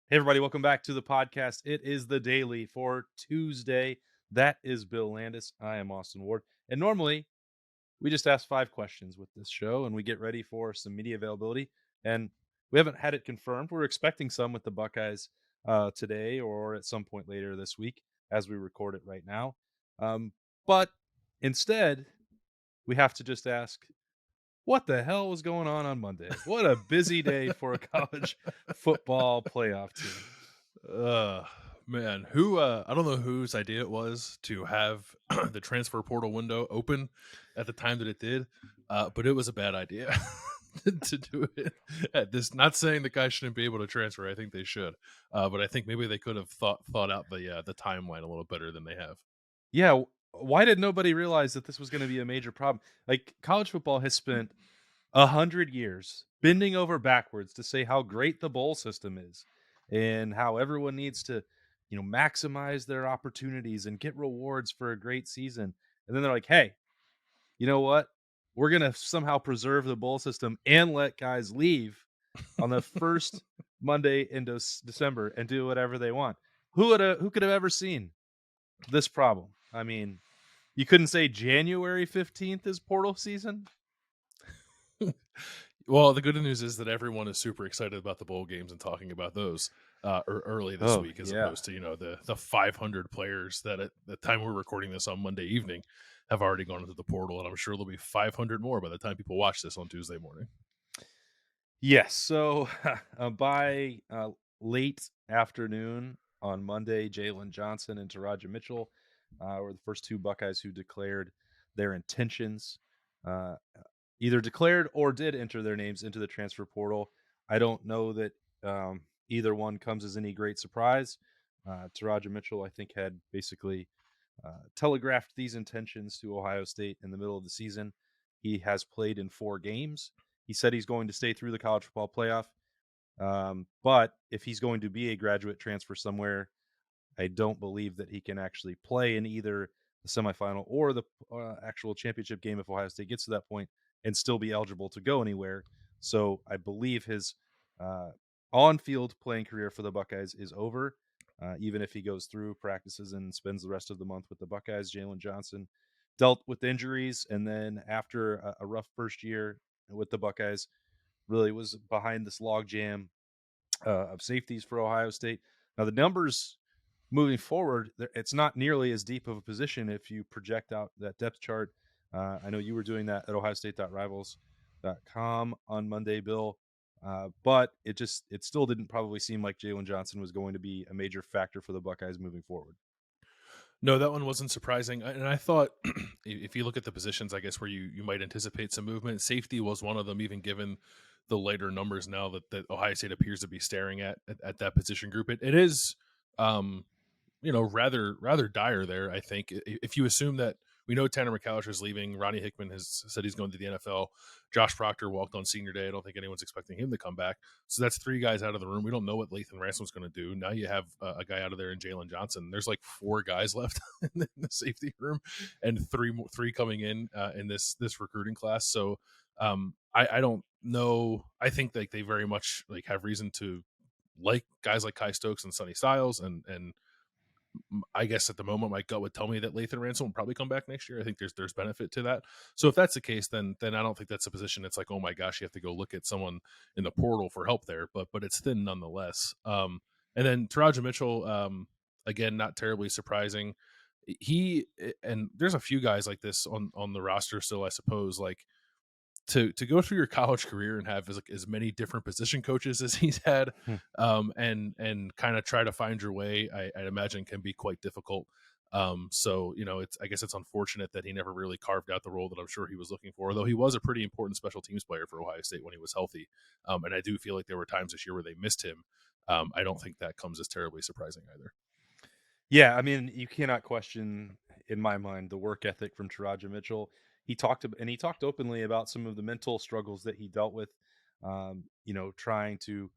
Hey, everybody, welcome back to the podcast. It is the daily for Tuesday. That is Bill Landis. I am Austin Ward. And normally we just ask 5 questions with this show and we get ready for some media availability. And we haven't had it confirmed. We're expecting some with the Buckeyes today or at some point later this week as we record it right now. But instead, we have to just ask, what the hell was going on Monday? What a busy day for a college football playoff team. Uh, man, I don't know whose idea it was to have the transfer portal window open at the time that it did, but it was a bad idea to do it at this. Not saying the guy shouldn't be able to transfer. I think they should, but I think maybe they could have thought out the timeline a little better than they have. Yeah, why did nobody realize that this was gonna be a major problem? Like, college football has spent 100 years bending over backwards to say how great the bowl system is and how everyone needs to, maximize their opportunities and get rewards for a great season. And then they're like, "Hey, you know what? We're gonna somehow preserve the bowl system and let guys leave on the first Monday in December and do whatever they want." Who could have ever seen this problem? I mean, you couldn't say January 15th is portal season? Well, the good news is that everyone is super excited about the bowl games and talking about those early this Oh, week, as yeah. opposed to the 500 players that at the time we're recording this on Monday evening have already gone into the portal, and I'm sure there'll be 500 more by the time people watch this on Tuesday morning. Yes, so, by, late afternoon on Monday, Jalen Johnson and Taraja Mitchell, were the first 2 Buckeyes who declared their intentions, uh, either declared or did enter their names into the transfer portal. I don't know that, either one comes as any great surprise. Taraja Mitchell, I think, had basically, telegraphed these intentions to Ohio State in the middle of the season. He has played in 4 games. He said he's going to stay through the college football playoff. But if he's going to be a graduate transfer somewhere, I don't believe that he can actually play in either the semifinal or the actual championship game if Ohio State gets to that point and still be eligible to go anywhere. So I believe his uh, on-field playing career for the Buckeyes is over. Even if he goes through practices and spends the rest of the month with the Buckeyes, Jalen Johnson dealt with injuries, and then after a rough first year with the Buckeyes, really was behind this logjam of safeties for Ohio State. Now the numbers moving forward, it's not nearly as deep of a position if you project out that depth chart. I know you were doing that at ohiostate.rivals.com on Monday, Bill. But it still didn't probably seem like Jalen Johnson was going to be a major factor for the Buckeyes moving forward. No, that one wasn't surprising, and I thought if you look at the positions, I guess where you might anticipate some movement, safety was one of them, even given the later numbers now that Ohio State appears to be staring at that position group. It is, um, rather dire there. I think if you assume that we know Tanner McAllister is leaving, Ronnie Hickman has said he's going to the NFL. Josh Proctor walked on senior day. I don't think anyone's expecting him to come back. So that's 3 guys out of the room. We don't know what Lathan Ransom's going to do. Now you have a guy out of there in Jalen Johnson. There's like 4 guys left in the safety room, and three coming in this recruiting class. So I don't know. I think like they very much like have reason to like guys like Kai Stokes and Sonny Styles, and I guess at the moment my gut would tell me that Lathan Ransom will probably come back next year. I think there's benefit to that. So if that's the case, then I don't think that's a position it's like, oh my gosh, you have to go look at someone in the portal for help there. But it's thin nonetheless. And then Taraja Mitchell, again, not terribly surprising. He and there's a few guys like this on the roster still, I suppose, like to go through your college career and have as many different position coaches as he's had, Hmm. and kind of try to find your way, I'd imagine can be quite difficult. So I guess it's unfortunate that he never really carved out the role that I'm sure he was looking for. Though he was a pretty important special teams player for Ohio State when he was healthy, and I do feel like there were times this year where they missed him. I don't think that comes as terribly surprising either. Yeah, I mean, you cannot question, in my mind, the work ethic from Taraja Mitchell. He talked openly about some of the mental struggles that he dealt with, trying to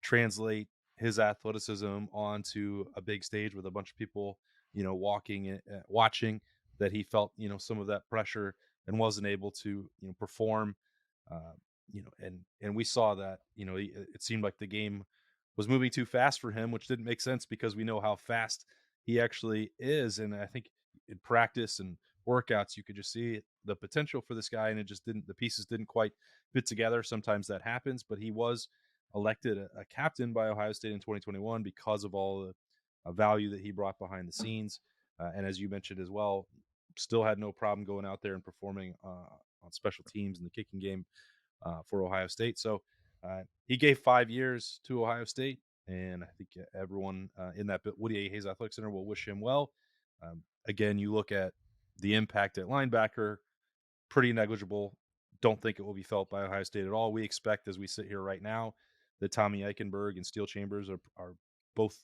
translate his athleticism onto a big stage with a bunch of people, watching, that he felt, some of that pressure and wasn't able to, perform, and we saw that, it seemed like the game was moving too fast for him, which didn't make sense because we know how fast he actually is. And I think in practice and workouts, you could just see the potential for this guy, and it just didn't. The pieces didn't quite fit together. Sometimes that happens, but he was elected a captain by Ohio State in 2021 because of all the value that he brought behind the scenes. And as you mentioned as well, still had no problem going out there and performing on special teams in the kicking game for Ohio State. So he gave 5 years to Ohio State, and I think everyone in that Woody A. Hayes Athletic Center will wish him well. Again, you look at the impact at linebacker, pretty negligible. Don't think it will be felt by Ohio State at all. We expect, as we sit here right now, that Tommy Eichenberg and Steel Chambers are both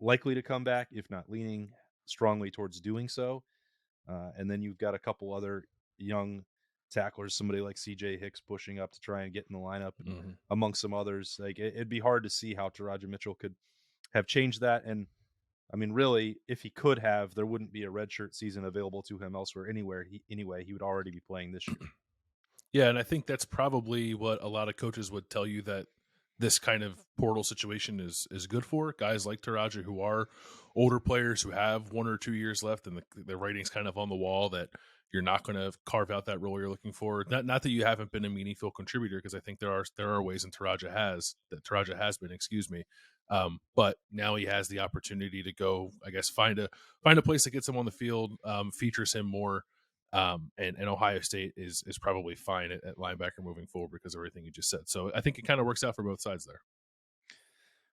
likely to come back, if not leaning strongly towards doing so. And then you've got a couple other young tacklers, somebody like CJ Hicks pushing up to try and get in the lineup, and Mhm. among some others. Like it'd be hard to see how Taraja Mitchell could have changed that. And I mean, really, if he could have, there wouldn't be a redshirt season available to him elsewhere anywhere. Anyway, he would already be playing this year. Yeah, and I think that's probably what a lot of coaches would tell you that this kind of portal situation is good for guys like Taraja who are older players who have 1 or 2 years left, and the writing's kind of on the wall that you're not going to carve out that role you're looking for. Not that you haven't been a meaningful contributor, because I think there are ways, and Taraja has been, excuse me. But now he has the opportunity to go, I guess, find a place that gets him on the field, features him more, and Ohio State is probably fine at linebacker moving forward because of everything you just said. So I think it kind of works out for both sides there.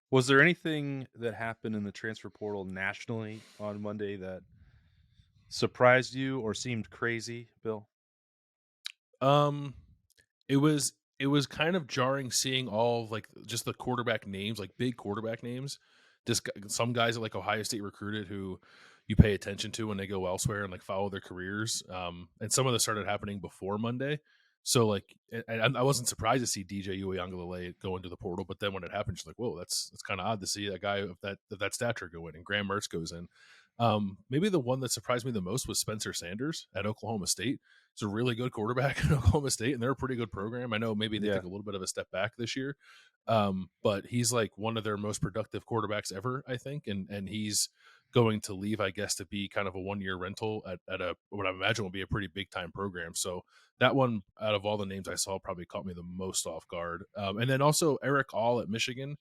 Was there anything that happened in the transfer portal nationally on Monday that surprised you or seemed crazy, Bill? Um, it was kind of jarring seeing all of, like, just the quarterback names, like big quarterback names. Just some guys that like Ohio State recruited who you pay attention to when they go elsewhere and like follow their careers. And some of this started happening before Monday. So like, I wasn't surprised to see DJ Uiagalelei go into the portal, but then when it happened, she's like, "Whoa, that's kind of odd to see a guy of that stature go in." And Graham Mertz goes in. Maybe the one that surprised me the most was Spencer Sanders at Oklahoma State. He's a really good quarterback at Oklahoma State, and they're a pretty good program. I know maybe they Yeah. took a little bit of a step back this year, but he's like one of their most productive quarterbacks ever, I think, and he's going to leave, I guess, to be kind of a 1 year rental at a what I imagine will be a pretty big time program. So that one, out of all the names I saw, probably caught me the most off guard. And then also Eric All at Michigan.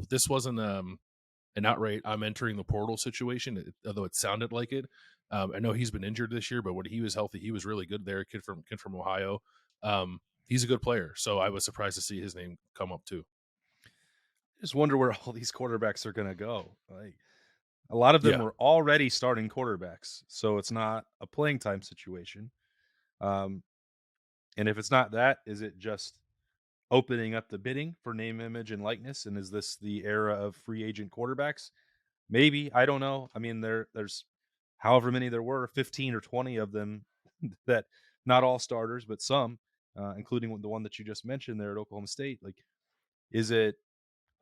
This wasn't an outright "I'm entering the portal" situation, although it sounded like it. I know he's been injured this year, but when he was healthy, he was really good there. Kid from Ohio. He's a good player, so I was surprised to see his name come up too. Just wonder where all these quarterbacks are going to go. Like a lot of them Yeah. were already starting quarterbacks, so it's not a playing time situation. Um, and if it's not that, is it just opening up the bidding for name, image, and likeness? And is this the era of free agent quarterbacks? Maybe, I don't know. I mean, there's however many there were, 15 or 20 of them that not all starters, but some, including the one that you just mentioned there at Oklahoma State. Like, is it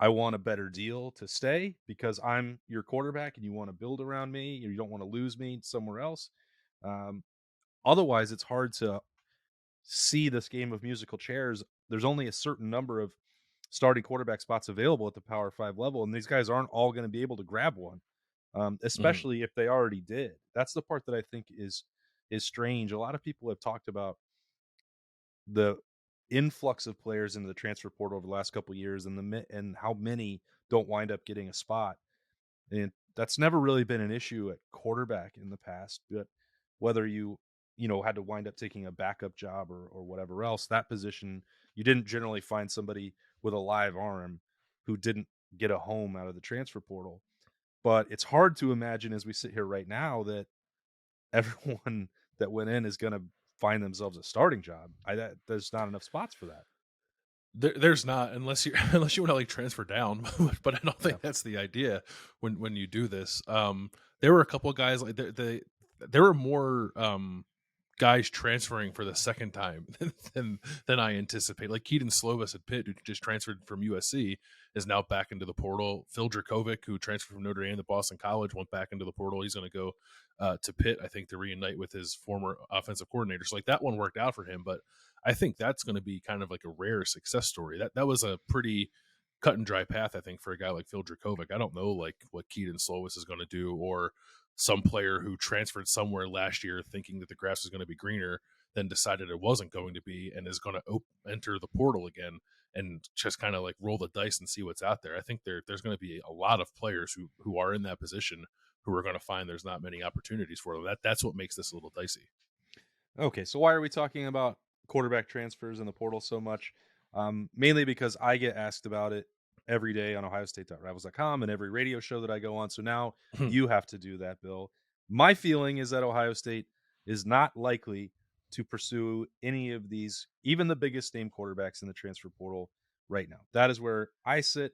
I want a better deal to stay because I'm your quarterback and you want to build around me or you don't want to lose me somewhere else? Um, Otherwise, it's hard to see this game of musical chairs. There's only a certain number of starting quarterback spots available at the Power Five level, and these guys aren't all going to be able to grab one, Mhm. especially if they already did. That's the part that I think is strange. A lot of people have talked about the influx of players into the transfer portal over the last couple of years, and and how many don't wind up getting a spot. And that's never really been an issue at quarterback in the past. But whether you had to wind up taking a backup job or whatever else, that position you didn't generally find somebody with a live arm who didn't get a home out of the transfer portal. But it's hard to imagine as we sit here right now that everyone that went in is going to find themselves a starting job. There's not enough spots for that. There's not, unless you unless you want to like transfer down, but I don't Yeah. think that's the idea when you do this. There were a couple of guys like there were more guys transferring for the second time than I anticipate. Like Keaton Slovis at Pitt, who just transferred from USC, is now back into the portal. Phil Dracovic, who transferred from Notre Dame to Boston College, went back into the portal. He's going to go to Pitt, I think, to reunite with his former offensive coordinator. So like that one worked out for him, but I think that's going to be kind of like a rare success story. That was a pretty cut and dry path, I think, for a guy like Phil Dracovic. I don't know like what Keaton Slovis is going to do, or some player who transferred somewhere last year thinking that the grass was going to be greener, then decided it wasn't going to be, and is going to enter the portal again and just kind of like roll the dice and see what's out there. I think there's going to be a lot of players who are in that position who are going to find there's not many opportunities for them. That's what makes this a little dicey. Okay, so why are we talking about quarterback transfers in the portal so much? Mainly because I get asked about it every day on OhioState.Rivals.com and every radio show that I go on. So now you have to do that, Bill. My feeling is that Ohio State is not likely to pursue any of these, even the biggest name quarterbacks in the transfer portal right now. That is where I sit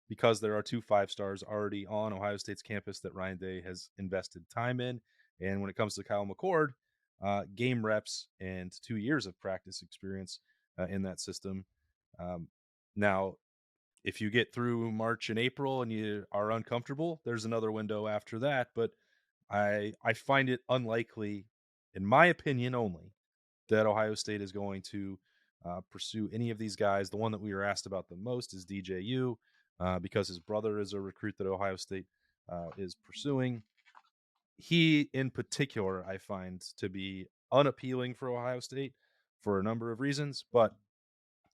because there are 2 5-stars already on Ohio State's campus that Ryan Day has invested time in. And when it comes to Kyle McCord, game reps and 2 years of practice experience in that system. Now, if you get through March and April and you are uncomfortable, there's another window after that. But I find it unlikely, in my opinion only, that Ohio State is going to pursue any of these guys. The one that we were asked about the most is DJU because his brother is a recruit that Ohio State is pursuing. He, in particular, I find to be unappealing for Ohio State for a number of reasons, but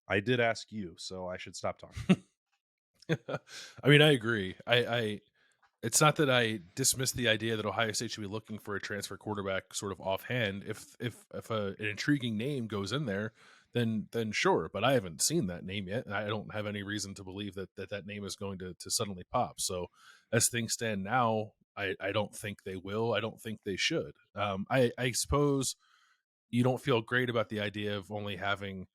I did ask you, so I should stop talking. I mean, I agree. I it's not that I dismiss the idea that Ohio State should be looking for a transfer quarterback sort of offhand. If an intriguing name goes in there, then sure. But I haven't seen that name yet, and I don't have any reason to believe that name is going to suddenly pop. So as things stand now, I don't think they will. I don't think they should. I suppose you don't feel great about the idea of only having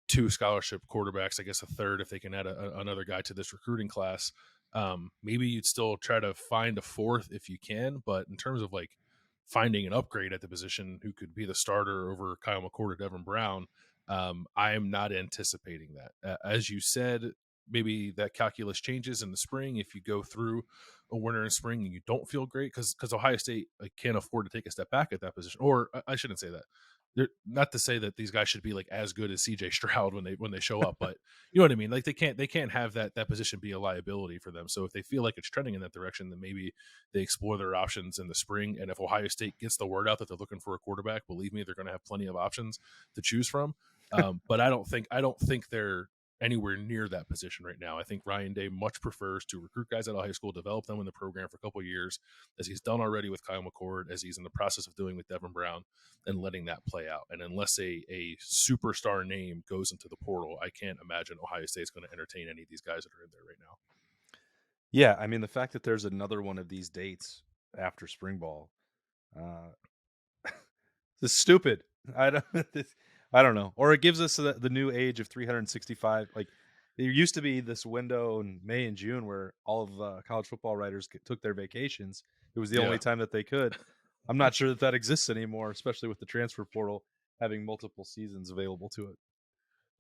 two scholarship quarterbacks, I guess a third if they can add another guy to this recruiting class. Maybe you'd still try to find a fourth if you can, but in terms of like finding an upgrade at the position who could be the starter over Kyle McCord or Devin Brown, I am not anticipating that. As you said, maybe that calculus changes in the spring if you go through a winter and spring and you don't feel great because Ohio State can't afford to take a step back at that position. Or I shouldn't say that. Not to say that these guys should be like as good as CJ Stroud when they show up, but you know what I mean. Like they can't have that position be a liability for them. So if they feel like it's trending in that direction, then maybe they explore their options in the spring. And if Ohio State gets the word out that they're looking for a quarterback, believe me, they're going to have plenty of options to choose from. But I don't think they're anywhere near that position right now. I think Ryan Day much prefers to recruit guys out of high school, develop them in the program for a couple of years, as he's done already with Kyle McCord, as he's in the process of doing with Devin Brown, and letting that play out. And unless a superstar name goes into the portal, I can't imagine Ohio State's going to entertain any of these guys that are in there right now. Yeah, I mean, the fact that there's another one of these dates after spring ball, uh, this is stupid. I don't, I don't know. Or it gives us the new age of 365. Like there used to be this window in May and June where all of college football writers took their vacations. It was the Yeah. only time that they could. I'm not sure that exists anymore, especially with the transfer portal having multiple seasons available to it.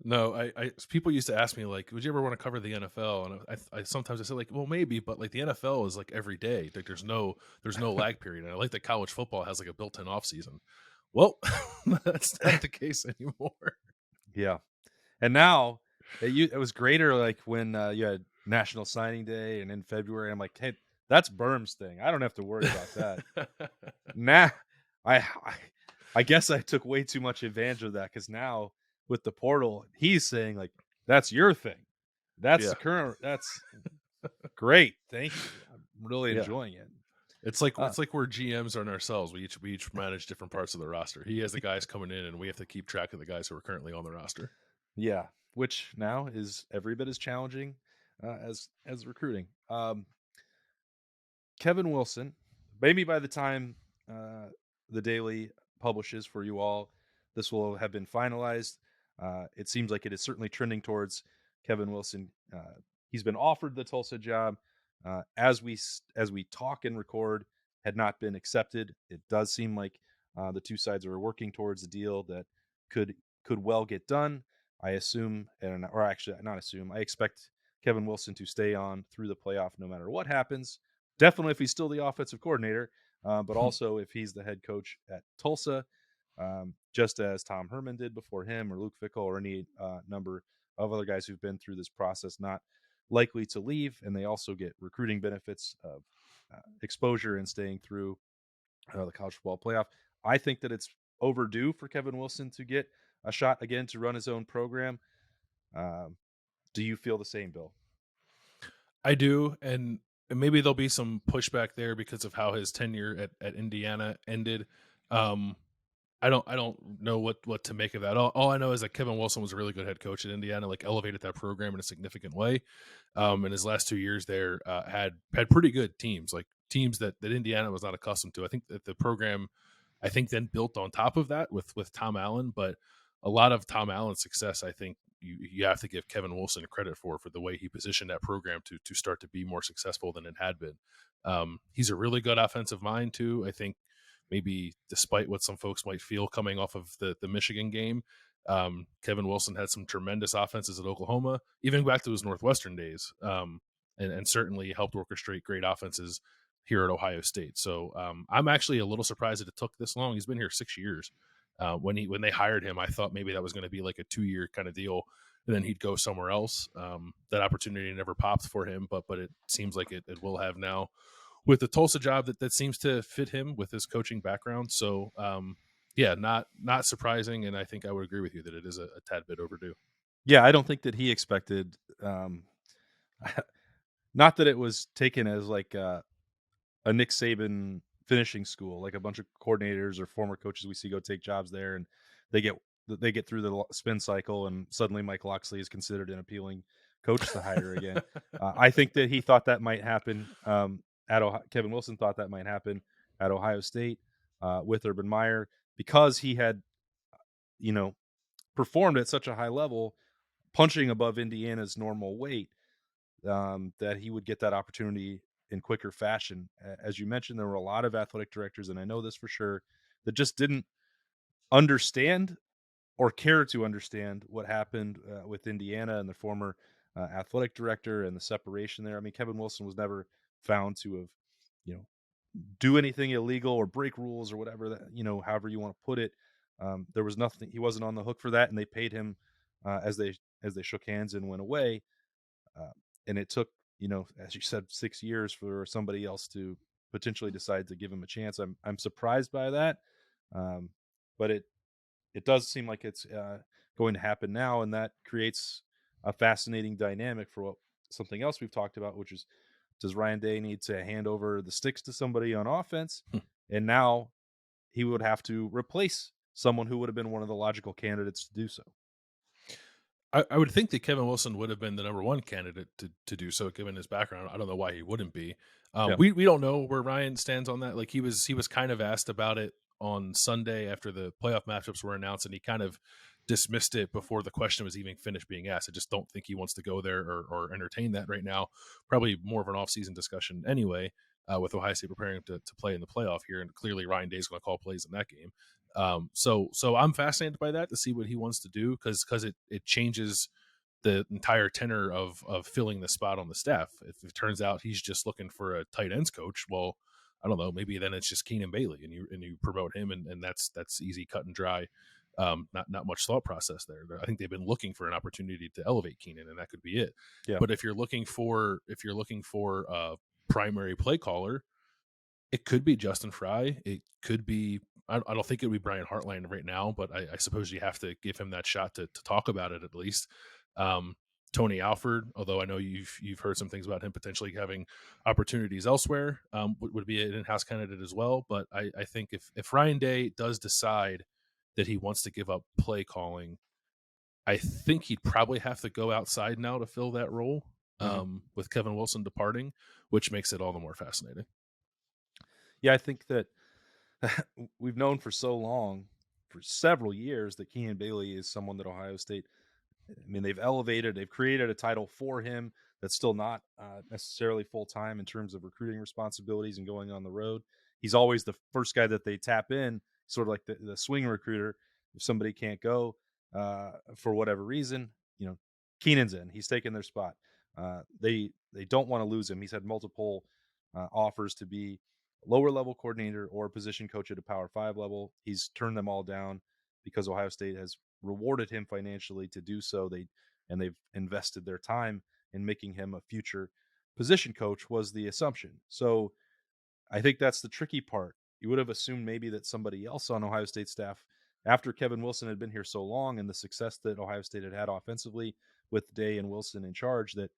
No, I people used to ask me like, "Would you ever want to cover the NFL?" And I sometimes I say like, "Well, maybe," but like the NFL is like every day. Like there's no lag period. And I like that college football has like a built-in off season. Well, that's not the case anymore. Yeah. And now it was greater like when you had National Signing Day and in February. I'm like, hey, that's Berm's thing. I don't have to worry about that. Nah, I I guess I took way too much advantage of that because now with the portal, he's saying like that's your thing. That's Yeah, the current. That's great. Thank you. I'm really yeah. enjoying it. Uh, It's like we're GMs on ourselves. We each manage different parts of the roster. He has the guys coming in, and we have to keep track of the guys who are currently on the roster. yeah, which now is every bit as challenging as recruiting. Kevin Wilson, maybe by the time the Daily publishes for you all, this will have been finalized. It seems like it is certainly trending towards Kevin Wilson. He's been offered the Tulsa job. As we talk and record, had not been accepted. It does seem like the two sides are working towards a deal that could could well get done. I assume, or actually not assume. I expect Kevin Wilson to stay on through the playoff no matter what happens. Definitely if he's still the offensive coordinator, but also if he's the head coach at Tulsa, just as Tom Herman did before him, or Luke Fickell, or any number of other guys who've been through this process, not likely to leave, and they also get recruiting benefits of exposure and staying through the college football playoff. I think that it's overdue for Kevin Wilson to get a shot again to run his own program. Um, do you feel the same, Bill? I do, and maybe there'll be some pushback there because of how his tenure at Indiana ended. Um, I don't know what to make of that. All I know is that Kevin Wilson was a really good head coach at Indiana, like elevated that program in a significant way. In his last 2 years there, had pretty good teams, like teams that Indiana was not accustomed to. I think that the program, I think, then built on top of that with Tom Allen, but a lot of Tom Allen's success, I think you have to give Kevin Wilson credit for the way he positioned that program to start to be more successful than it had been. He's a really good offensive mind too. I think maybe despite what some folks might feel coming off of the Michigan game, Kevin Wilson had some tremendous offenses at Oklahoma, even back to his Northwestern days, and certainly helped orchestrate great offenses here at Ohio State. So I'm actually a little surprised that it took this long. He's been here 6 years. When they hired him, I thought maybe that was going to be like a 2-year kind of deal, and then he'd go somewhere else. That opportunity never popped for him, but it seems like it will have now with the Tulsa job that seems to fit him with his coaching background. So yeah, not surprising, and I think I would agree with you that it is a tad bit overdue. Yeah, I don't think that he expected. Not that it was taken as like a Nick Saban finishing school, like a bunch of coordinators or former coaches we see go take jobs there, and they get they get through the spin cycle, and suddenly Mike Locksley is considered an appealing coach to hire again. I think that he thought that might happen at Ohio. Kevin Wilson thought that might happen at Ohio State with Urban Meyer because he had, you know, performed at such a high level, punching above Indiana's normal weight, that he would get that opportunity in quicker fashion. As you mentioned, there were a lot of athletic directors, and I know this for sure, that just didn't understand or care to understand what happened with Indiana and the former athletic director and the separation there. I mean, Kevin Wilson was never found to have, you know, do anything illegal or break rules or whatever that, however you want to put it. There was nothing. He wasn't on the hook for that, and they paid him as they shook hands and went away. Uh, and it took, as you said, 6 years for somebody else to potentially decide to give him a chance. I'm surprised by that, but it does seem like it's going to happen now, and that creates a fascinating dynamic for something else we've talked about, which is, does Ryan Day need to hand over the sticks to somebody on offense? And now he would have to replace someone who would have been one of the logical candidates to do so. I would think that Kevin Wilson would have been the number one candidate to do so, given his background. I don't know why he wouldn't be. Yeah. We don't know where Ryan stands on that. Like he was kind of asked about it on Sunday after the playoff matchups were announced, and he kind of dismissed it before the question was even finished being asked. I just don't think he wants to go there or entertain that right now. Probably more of an offseason discussion anyway, with Ohio State preparing to play in the playoff here, and clearly Ryan Day's going to call plays in that game. So I'm fascinated by that to see what he wants to do because it changes the entire tenor of filling the spot on the staff. If it turns out he's just looking for a tight ends coach, well, I don't know, maybe then it's just Keenan Bailey and you promote him and that's easy, cut and dry. Not much thought process there. I think they've been looking for an opportunity to elevate Keenan, and that could be it. Yeah. But if you're looking for a primary play caller, it could be Justin Fry. It could be. I don't think it would be Brian Hartline right now, but I suppose you have to give him that shot to talk about it at least. Tony Alford, although I know you've heard some things about him potentially having opportunities elsewhere, would be an in-house candidate as well. But I think if Ryan Day does decide that he wants to give up play calling, I think he'd probably have to go outside now to fill that role, with Kevin Wilson departing, which makes it all the more fascinating. Yeah, I think that we've known for so long, for several years, that Keenan Bailey is someone that Ohio State, I mean, they've created a title for him that's still not necessarily full time in terms of recruiting responsibilities and going on the road. He's always the first guy that they tap in, sort of like the swing recruiter. If somebody can't go for whatever reason, Keenan's in. He's taking their spot. They don't want to lose him. He's had multiple offers to be lower level coordinator or position coach at a Power 5 level. He's turned them all down because Ohio State has rewarded him financially to do so. They've invested their time and making him a future position coach was the assumption. So I think that's the tricky part. You would have assumed maybe that somebody else on Ohio State staff, after Kevin Wilson had been here so long and the success that Ohio State had had offensively with Day and Wilson in charge, that,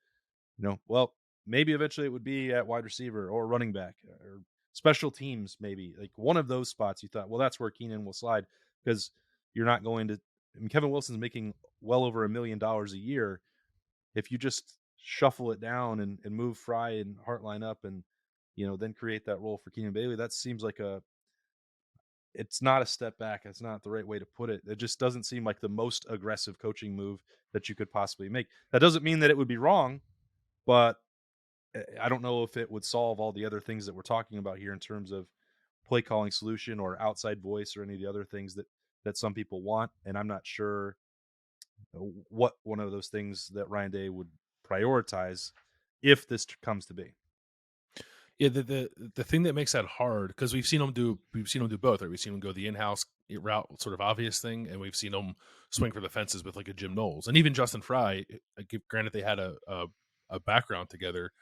well, maybe eventually it would be at wide receiver or running back or special teams, maybe like one of those spots. You thought, well, that's where Keenan will slide because you're not going to. I mean, Kevin Wilson's making well over $1 million a year. If you just shuffle it down and move Fry and Hartline up and then create that role for Keenan Bailey, that seems like it's not a step back. It's not the right way to put it. It just doesn't seem like the most aggressive coaching move that you could possibly make. That doesn't mean that it would be wrong, but I don't know if it would solve all the other things that we're talking about here in terms of play calling solution or outside voice or any of the other things that some people want. And I'm not sure what one of those things that Ryan Day would prioritize if this comes to be. Yeah, the thing that makes that hard, because we've seen him do both, right? We've seen him go the in-house route, sort of obvious thing, and we've seen him swing for the fences with like a Jim Knowles, and even Justin Fry. Granted, they had a background together.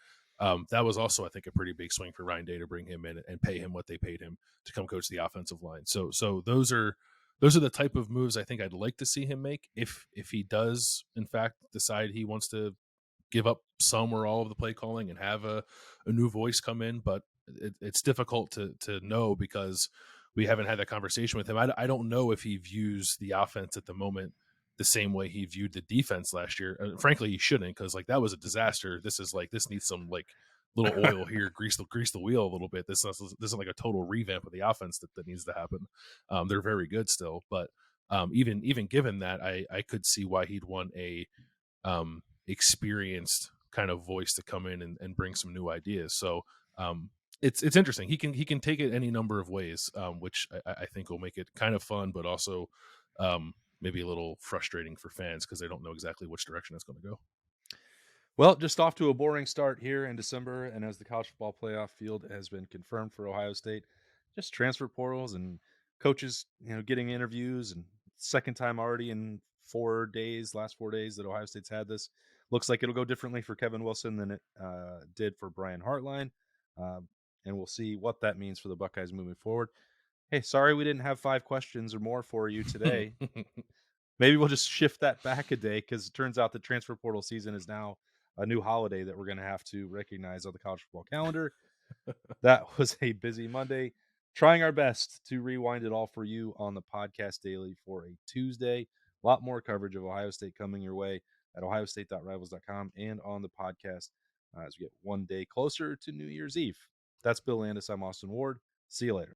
That was also, I think, a pretty big swing for Ryan Day to bring him in and pay him what they paid him to come coach the offensive line. So those are the type of moves I think I'd like to see him make if he does in fact decide he wants to give up some or all of the play calling and have a new voice come in. But it's difficult to know because we haven't had that conversation with him. I don't know if he views the offense at the moment the same way he viewed the defense last year. Frankly, he shouldn't, because like that was a disaster. This needs some like little oil here, grease the wheel a little bit. This isn't like a total revamp of the offense that needs to happen. They're very good still, but even given that, I could see why he'd want a experienced kind of voice to come in and bring some new ideas. So it's interesting. He can take it any number of ways, which I think will make it kind of fun, but also maybe a little frustrating for fans because they don't know exactly which direction it's going to go. Well, just off to a boring start here in December, and as the college football playoff field has been confirmed for Ohio State, just transfer portals and coaches, getting interviews, and second time already in last 4 days that Ohio State's had this. Looks like it'll go differently for Kevin Wilson than it did for Brian Hartline, and we'll see what that means for the Buckeyes moving forward. Hey, sorry we didn't have 5 questions or more for you today. Maybe we'll just shift that back a day because it turns out the transfer portal season is now a new holiday that we're going to have to recognize on the college football calendar. That was a busy Monday. Trying our best to rewind it all for you on the podcast daily for a Tuesday. A lot more coverage of Ohio State coming your way at ohiostate.rivals.com and on the podcast as we get one day closer to New Year's Eve. That's Bill Landis. I'm Austin Ward. See you later.